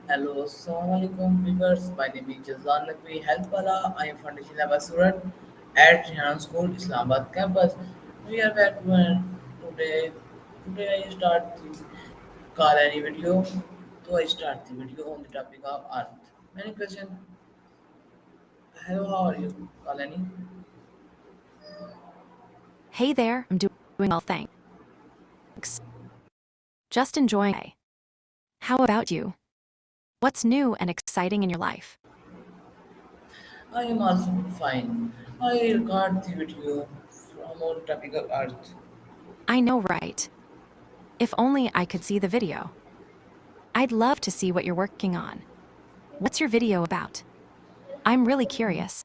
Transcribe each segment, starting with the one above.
Hello, Assalamualaikum viewers. My name is Jazlan Lakwi Helpala. I am foundation level student at Rihanna School, Islamabad campus. We are back today. Today I start the call any video. So I start the video on the topic of Earth. Many questions. Hello, how are you, Kalani? Hey there, I'm doing well, thanks. Just enjoying it. How about you? What's new and exciting in your life? I am also fine. I record the video from on topic of Earth. I know, right? If only I could see the video. I'd love to see what you're working on. What's your video about? I'm really curious.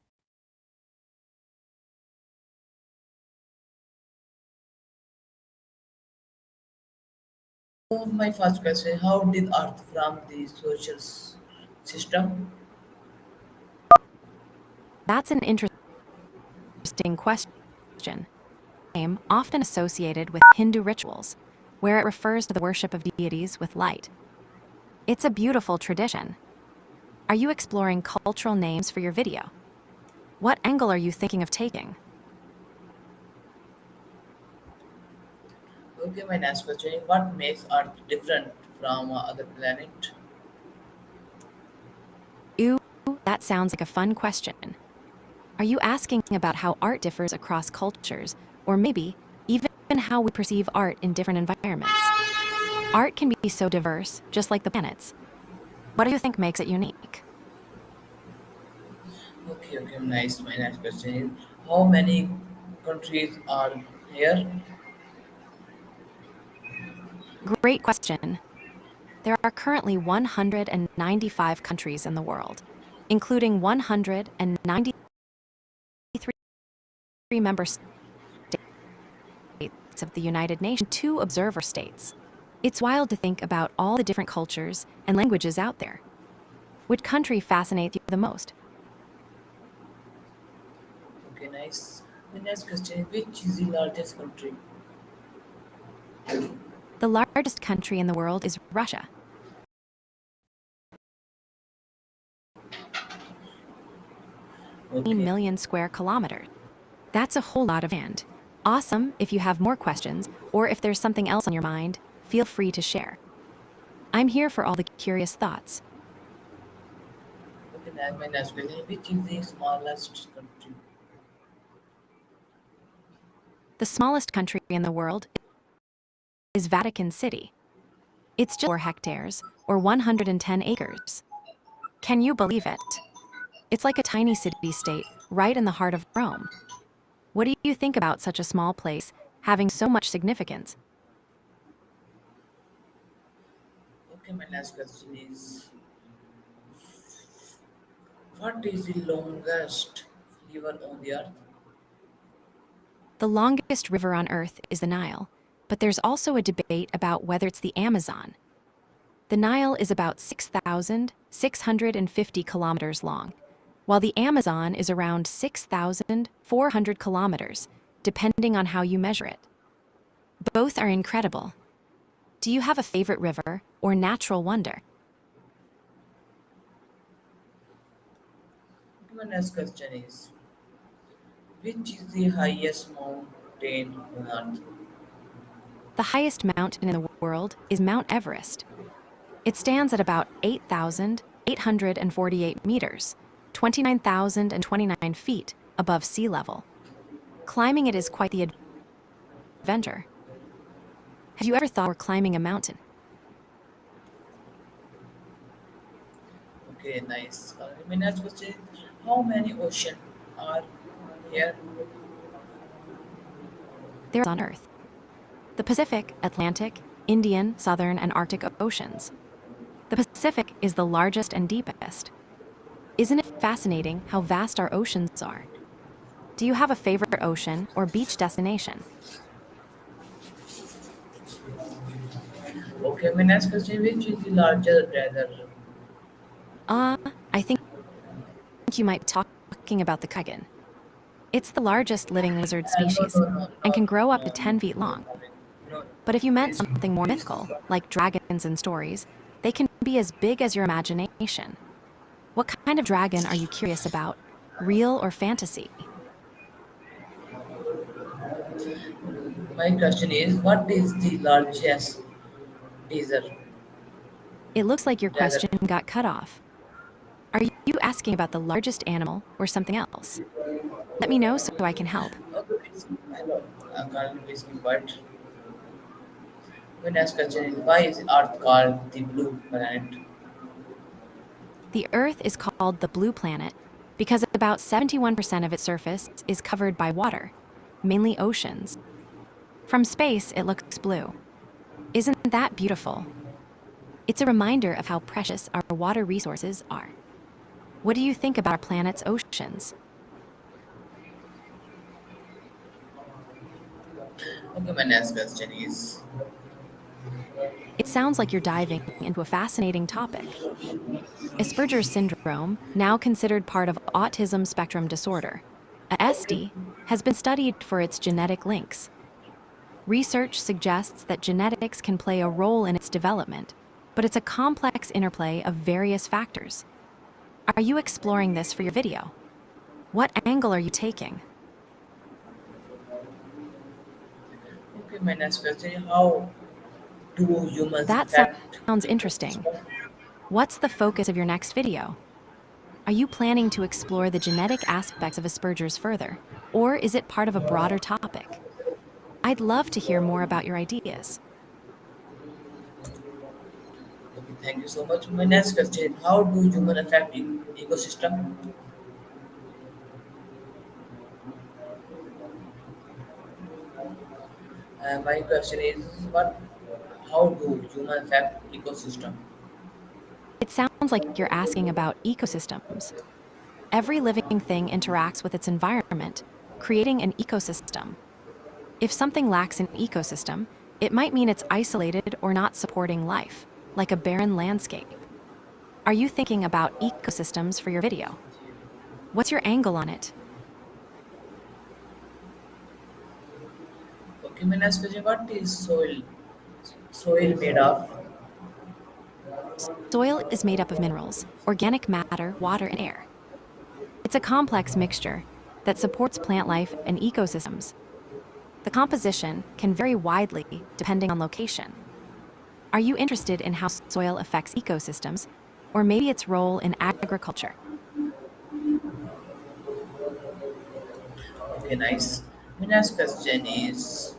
So my first question: how did Earth form the social system? That's an interesting question. Name often associated with Hindu rituals, where it refers to the worship of deities with light. It's a beautiful tradition. Are you exploring cultural names for your video? What angle are you thinking of taking? Okay, my next question: what makes Earth different from other planet? Ooh, that sounds like a fun question. Are you asking about how art differs across cultures, or maybe even how we perceive art in different environments? Art can be so diverse, just like the planets. What do you think makes it unique? Okay, nice. My next question is: how many countries are here? Great question. There are currently 195 countries in the world, including 193 member states of the United Nations and two observer states. It's wild to think about all the different cultures and languages out there. Which country fascinates you the most? Okay, nice. The next question is: which is the largest country? The largest country in the world is Russia. Okay, 1 million square kilometers. That's a whole lot of land. Awesome. If you have more questions, or if there's something else on your mind, feel free to share. I'm here for all the curious thoughts. okay. Now my next question: which is the smallest country? The smallest country in the world is Vatican City. It's just 4 hectares, or 110 acres. Can you believe it? It's like a tiny city-state, right in the heart of Rome. What do you think about such a small place having so much significance? Okay, my next question is: what is the longest river on the earth? The longest river on Earth is the Nile, but there's also a debate about whether it's the Amazon. The Nile is about 6,650 kilometers long, while the Amazon is around 6,400 kilometers, depending on how you measure it. Both are incredible. Do you have a favorite river or natural wonder? Okay, my next question is: which is the highest mountain on earth? The highest mountain in the world is Mount Everest. It stands at about 8,848 meters, 29,029 feet above sea level. Climbing it is quite the adventure. Have you ever thought of climbing a mountain? Okay, nice. My next question: how many oceans are here? There on Earth. The Pacific, Atlantic, Indian, Southern, and Arctic Oceans. The Pacific is the largest and deepest. Isn't it fascinating how vast our oceans are? Do you have a favorite ocean or beach destination? Okay, my next question: which is the largest desert? Uh, I think you might be talking about the kugan. It's the largest living lizard No, species no, no, and no, can grow up to no, 10 feet no, long. no. But if you meant It's, something more it's mythical, like dragons and stories, they can be as big as your imagination. What kind of dragon are you curious about? Real or fantasy? My question is, what is the largest desert? It looks like your question Desert. got cut off. Are you asking about the largest animal or something else? Let me know so I can help. Okay, hello. I'm currently basically what. My next question is, why is Earth called the blue planet? The Earth is called the blue planet because about 71% of its surface is covered by water, mainly oceans. From space, it looks blue. Isn't that beautiful? It's a reminder of how precious our water resources are. What do you think about our planet's oceans? Okay, my next question is, It sounds like you're diving into a fascinating topic. Asperger's syndrome, now considered part of autism spectrum disorder, ASD, has been studied for its genetic links. Research suggests that genetics can play a role in its development, but it's a complex interplay of various factors. Are you exploring this for your video? What angle are you taking? okay, my next question is, how do humans That affect sounds interesting. ecosystem? What's the focus of your next video? Are you planning to explore the genetic aspects of Asperger's further, or is it part of a broader topic? I'd love to hear more about your ideas. Okay, thank you so much. My next question is, how do humans affect ecosystem? My question is, what? How do humans affect ecosystem? It sounds like you're asking about ecosystems. Every living thing interacts with its environment, creating an ecosystem. If something lacks an ecosystem, it might mean it's isolated or not supporting life, like a barren landscape. Are you thinking about ecosystems for your video? What's your angle on it? Okay, my next question, what is soil made of? Soil is made up of minerals, organic matter, water, and air. It's a complex mixture that supports plant life and ecosystems. The composition can vary widely depending on location. Are you interested in how soil affects ecosystems, or maybe its role in agriculture? Okay, nice. My next question is,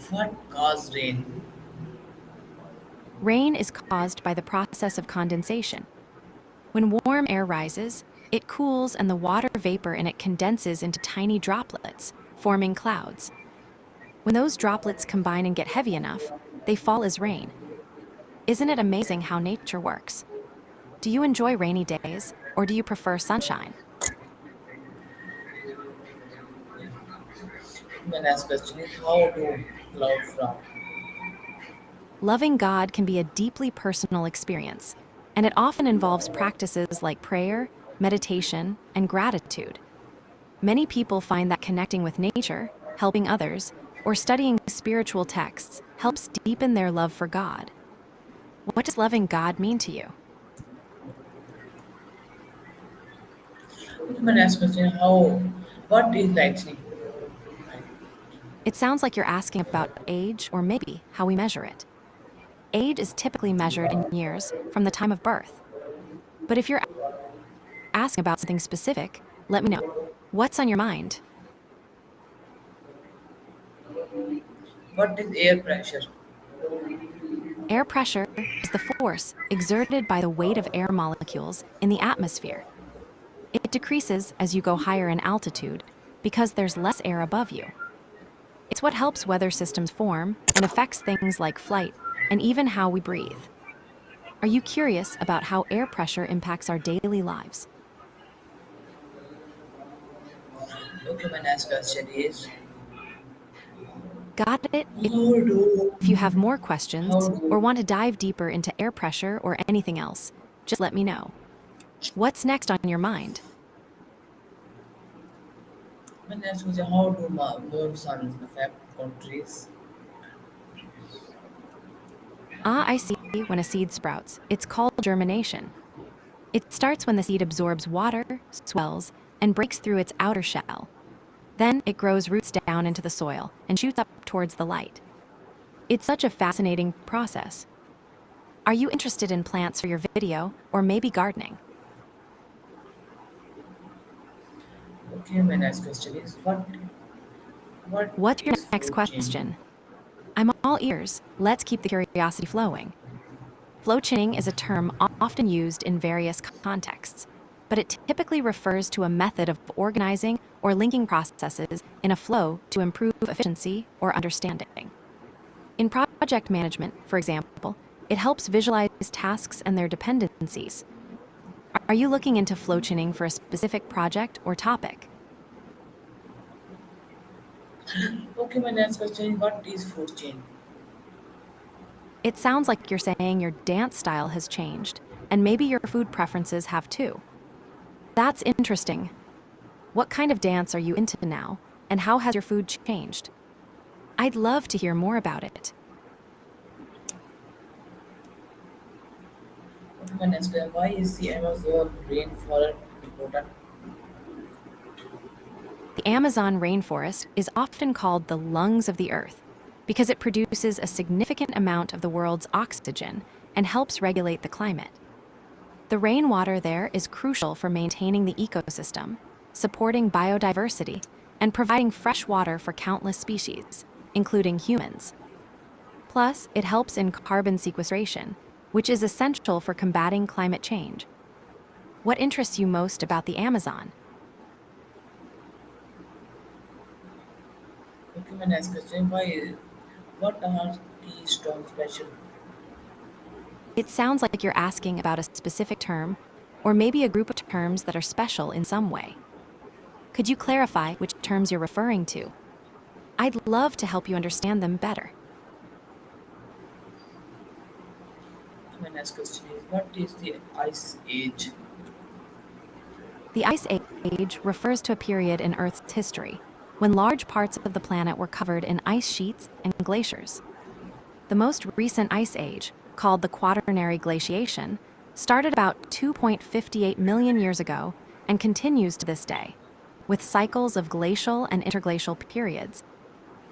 what causes rain? Rain is caused by the process of condensation. When warm air rises, it cools and the water vapor in it condenses into tiny droplets, forming clouds. When those droplets combine and get heavy enough, they fall as rain. Isn't it amazing how nature works? Do you enjoy rainy days, or do you prefer sunshine? My next question is, how do clouds form? Loving God can be a deeply personal experience, and it often involves practices like prayer, meditation, and gratitude. Many people find that connecting with nature, helping others, or studying spiritual texts helps deepen their love for God. What does loving God mean to you? Okay, my next question is, what is lightning? It sounds like you're asking about age or maybe how we measure it. Age is typically measured in years from the time of birth. But if you're asking about something specific, let me know. What's on your mind? What is air pressure? Air pressure is the force exerted by the weight of air molecules in the atmosphere. It decreases as you go higher in altitude because there's less air above you. It's what helps weather systems form and affects things like flight and even how we breathe. Are you curious about how air pressure impacts our daily lives? Okay, my next question is, Got it? how do If you have more how questions or do want to dive deeper into air pressure or anything else, just let me know. What's next on your mind? my next question, how do moon suns affect countries? Ah, I see. When a seed sprouts, it's called germination. It starts when the seed absorbs water, swells, and breaks through its outer shell. Then it grows roots down into the soil and shoots up towards the light. It's such a fascinating process. Are you interested in plants for your video or maybe gardening? Okay, my next question is what What's your is next flow chain? question? I'm all ears. Let's keep the curiosity flowing. Flow is a term often used in various contexts, but it typically refers to a method of organizing or linking processes in a flow to improve efficiency or understanding. In project management, for example, it helps visualize tasks and their dependencies. Are you looking into flow for a specific project or topic? Okay, my next question is what is food chain? It sounds like you're saying your dance style has changed, and maybe your food preferences have too. That's interesting. What kind of dance are you into now, and how has your food changed? I'd love to hear more about it. Okay, my next question why is the Amazon rainforest important? The Amazon rainforest is often called the lungs of the earth because it produces a significant amount of the world's oxygen and helps regulate the climate. The rainwater there is crucial for maintaining the ecosystem, supporting biodiversity, and providing fresh water for countless species, including humans. Plus, it helps in carbon sequestration, which is essential for combating climate change. What interests you most about the Amazon? Okay, my next question what are tea stone special? It sounds like you're asking about a specific term, or maybe a group of terms that are special in some way. Could you clarify which terms you're referring to? I'd love to help you understand them better. My next question is what is the ice age? The Ice Age refers to a period in Earth's history when large parts of the planet were covered in ice sheets and glaciers. The most recent ice age, called the Quaternary Glaciation, started about 2.58 million years ago and continues to this day, with cycles of glacial and interglacial periods.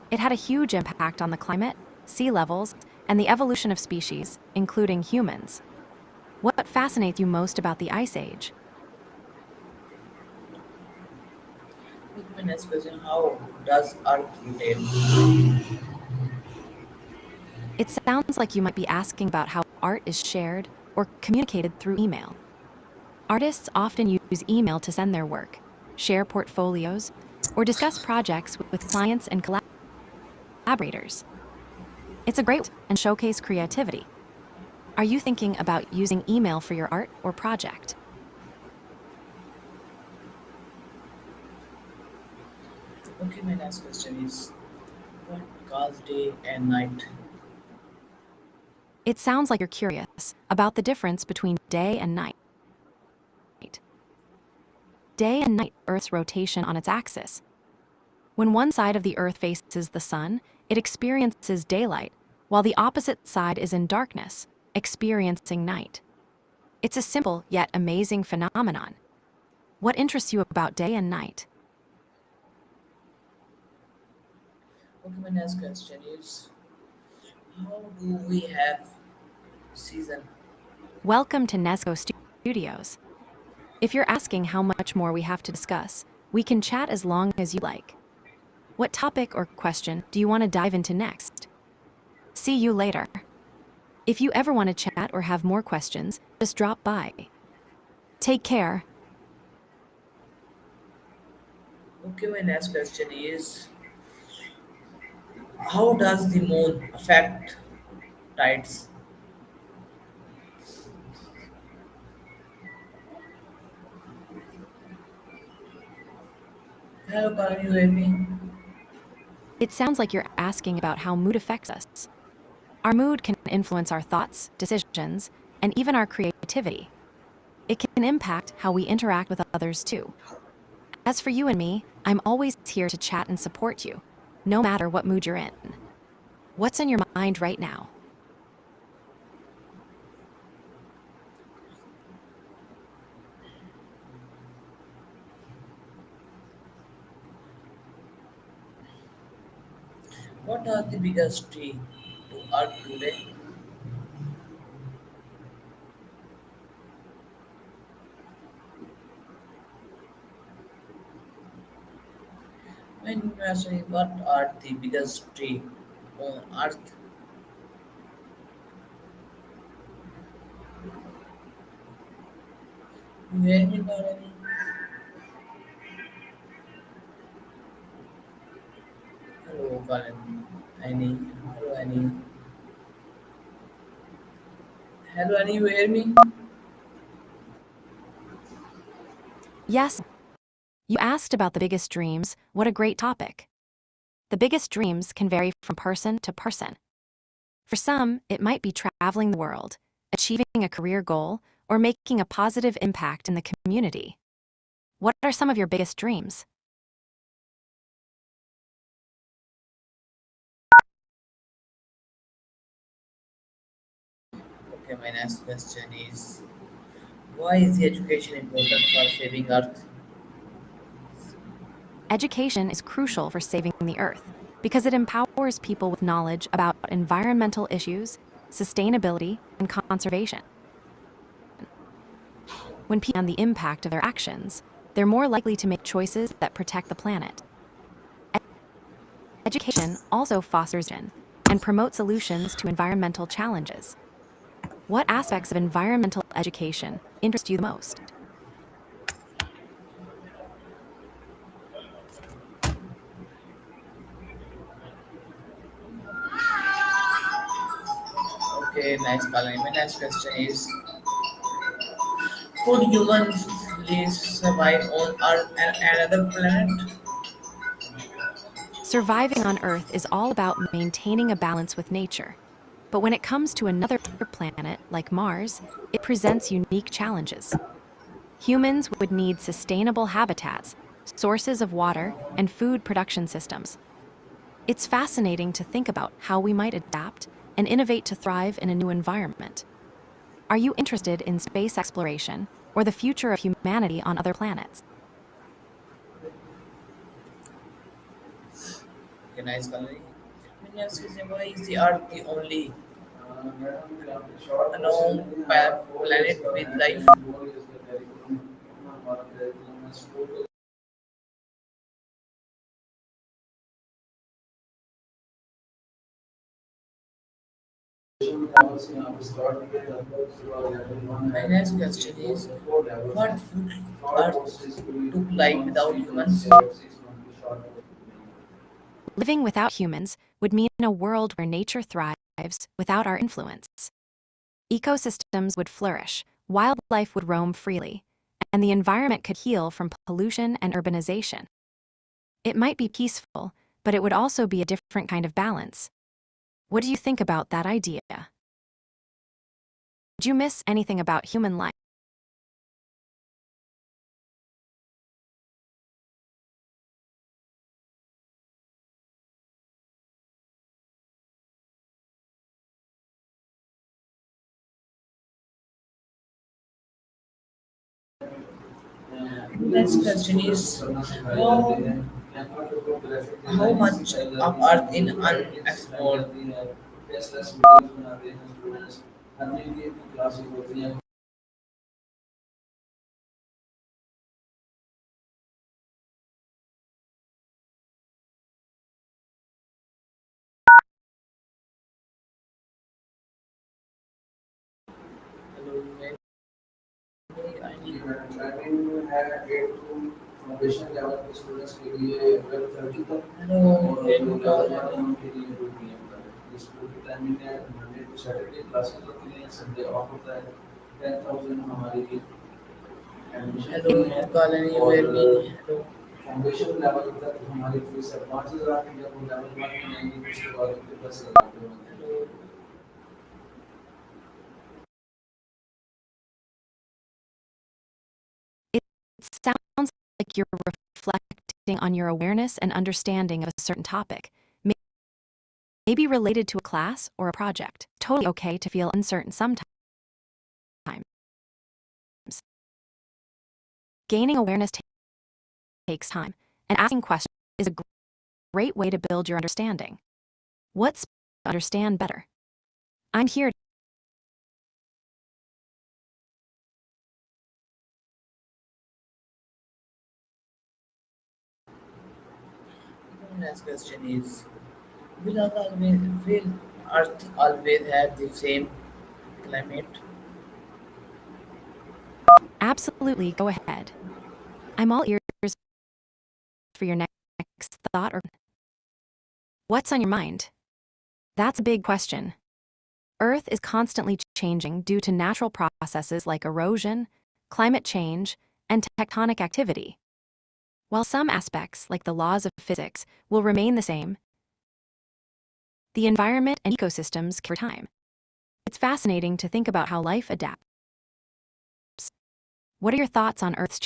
It had a huge impact on the climate, sea levels, and the evolution of species, including humans. What fascinates you most about the Ice Age? Okay, my next question how does Earth rotate? It sounds like you might be asking about how art is shared or communicated through email. Artists often use email to send their work, share portfolios, or discuss projects with clients and collaborators. It's a great way and showcase creativity. Are you thinking about using email for your art or project? Okay, my next question is what cause day and night? It sounds like you're curious about the difference between day and night. Day and night, Earth's rotation on its axis. When one side of the Earth faces the sun, it experiences daylight, while the opposite side is in darkness, experiencing night. It's a simple yet amazing phenomenon. What interests you about day and night? Okay, my next question is how do we have season? Welcome to Nesco Studios. If you're asking how much more we have to discuss, we can chat as long as you like. What topic or question do you want to dive into next? See you later. If you ever want to chat or have more questions, just drop by. Take care. Okay, my next question is how does the moon affect tides? Hello, can you hear me? It sounds like you're asking about how mood affects us. Our mood can influence our thoughts, decisions, and even our creativity. It can impact how we interact with others too. As for you and me, I'm always here to chat and support you, no matter what mood you're in. What's in your mind right now? What are the biggest threat to Earth today? When you ask me what are the biggest threat on Earth, you hear me, Bharani? Hello, Bharani. Annie. Hello, Annie. Hello, Annie. You hear me? Yes, you asked about the biggest dreams. What a great topic. The biggest dreams can vary from person to person. For some, it might be traveling the world, achieving a career goal, or making a positive impact in the community. What are some of your biggest dreams? Okay, my next question is why is the education important for saving Earth? Education is crucial for saving the Earth because it empowers people with knowledge about environmental issues, sustainability, and conservation. When people understand the impact of their actions, they're more likely to make choices that protect the planet. Education also fosters vision and promotes solutions to environmental challenges. What aspects of environmental education interest you the most? Okay, nice, Kalani. My next question is could humans live survive on Earth and another planet? Surviving on Earth is all about maintaining a balance with nature. But when it comes to another planet, like Mars, it presents unique challenges. Humans would need sustainable habitats, sources of water, and food production systems. It's fascinating to think about how we might adapt and innovate to thrive in a new environment. Are you interested in space exploration or the future of humanity on other planets? Okay, nice, Kalani. My next question why is the Earth the only known planet with life? My next question is what would Earth look like without humans? Living without humans would mean a world where nature thrives without our influence. Ecosystems would flourish, wildlife would roam freely, and the environment could heal from pollution and urbanization. It might be peaceful, but it would also be a different kind of balance. What do you think about that idea? Did you miss anything about human life? Next question is how much of Earth in unexplored? Hello, hello, hello, Kalani, you hear me? Hello. Hello. It sounds like you're reflecting on your awareness and understanding of a certain topic, maybe related to a class or a project. Totally okay to feel uncertain sometimes. Gaining awareness takes time, and asking questions is a great way to build your understanding. What's to understand better? I'm here. The next question is: will Earth always have the same climate? Absolutely, go ahead. I'm all ears for your next thought or what's on your mind. That's a big question. Earth is constantly changing due to natural processes like erosion, climate change, and tectonic activity. While some aspects, like the laws of physics, will remain the same, the environment and ecosystems over time. It's fascinating to think about how life adapts. What are your thoughts on Earth's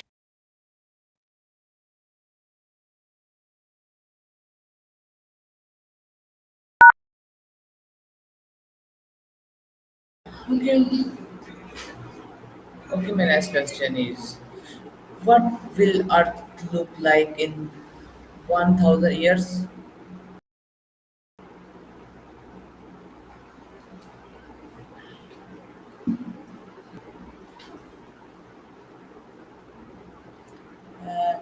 Okay, okay. My next question is: what will Earth look like in 1,000 years? Uh,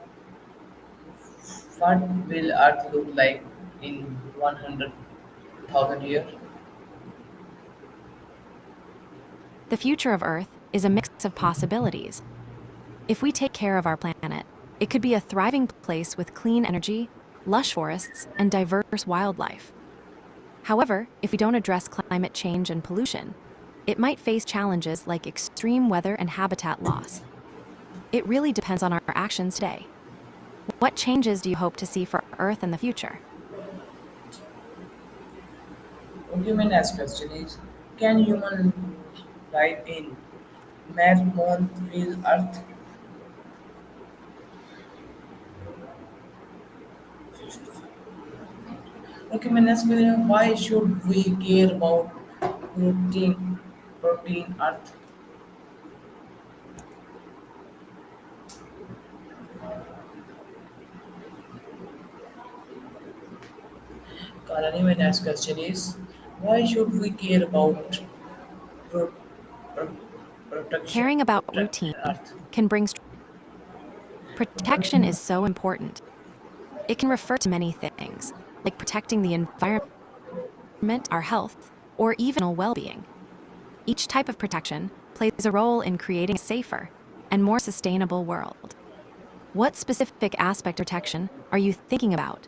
what will Earth look like in 100,000 years? The future of Earth is a mix of possibilities. If we take care of our planet, it could be a thriving place with clean energy, lush forests, and diverse wildlife. However, if we don't address climate change and pollution, it might face challenges like extreme weather and habitat loss. It really depends on our actions today. What changes do you hope to see for Earth in the future? Okay, my next question is: can human life in Mars will Earth? Okay, my next question: why should we care about protein, protein Earth? Kalani, my next question is: why should we care about pro, pro, protection, Caring about protect routine Earth? can bring protection is so important. It can refer to many things, like protecting the environment, our health, or even our well-being. Each type of protection plays a role in creating a safer and more sustainable world. What specific aspect of protection are you thinking about?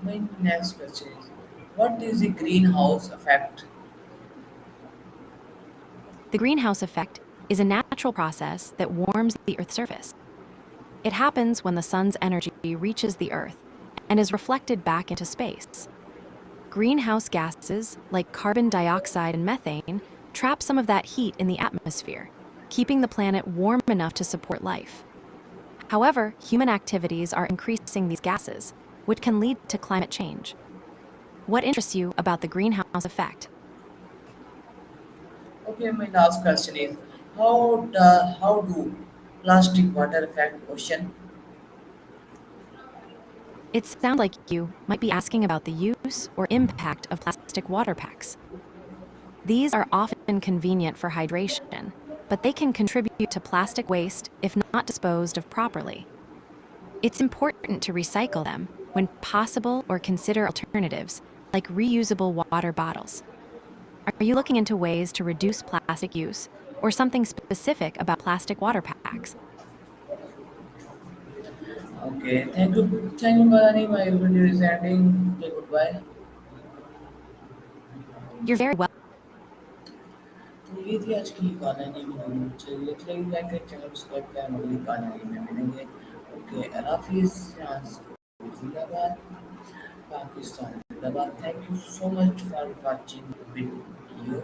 My next question is: what is the greenhouse effect? The greenhouse effect is a natural process that warms the Earth's surface. It happens when the sun's energy reaches the Earth and is reflected back into space. Greenhouse gases, like carbon dioxide and methane, trap some of that heat in the atmosphere, keeping the planet warm enough to support life. However, human activities are increasing these gases, which can lead to climate change. What interests you about the greenhouse effect? Okay, my last question is: how do plastic water affect ocean? It sounds like you might be asking about the use or impact of plastic water packs. These are often convenient for hydration, but they can contribute to plastic waste if not disposed of properly. It's important to recycle them when possible or consider alternatives, like reusable water bottles. Are you looking into ways to reduce plastic use or something specific about plastic water packs? Okay, thank you, Kalani. My video is ending. Okay, goodbye. You're very well. तो ये थी आज की कहानी video चलिए चलिए like करें channel subscribe करें अगली कहानी में मिलेंगे ओके अल्लाह हाफिज़ यहाँ से जिंदाबाद पाकिस्तान जिंदाबाद thank you so much for watching video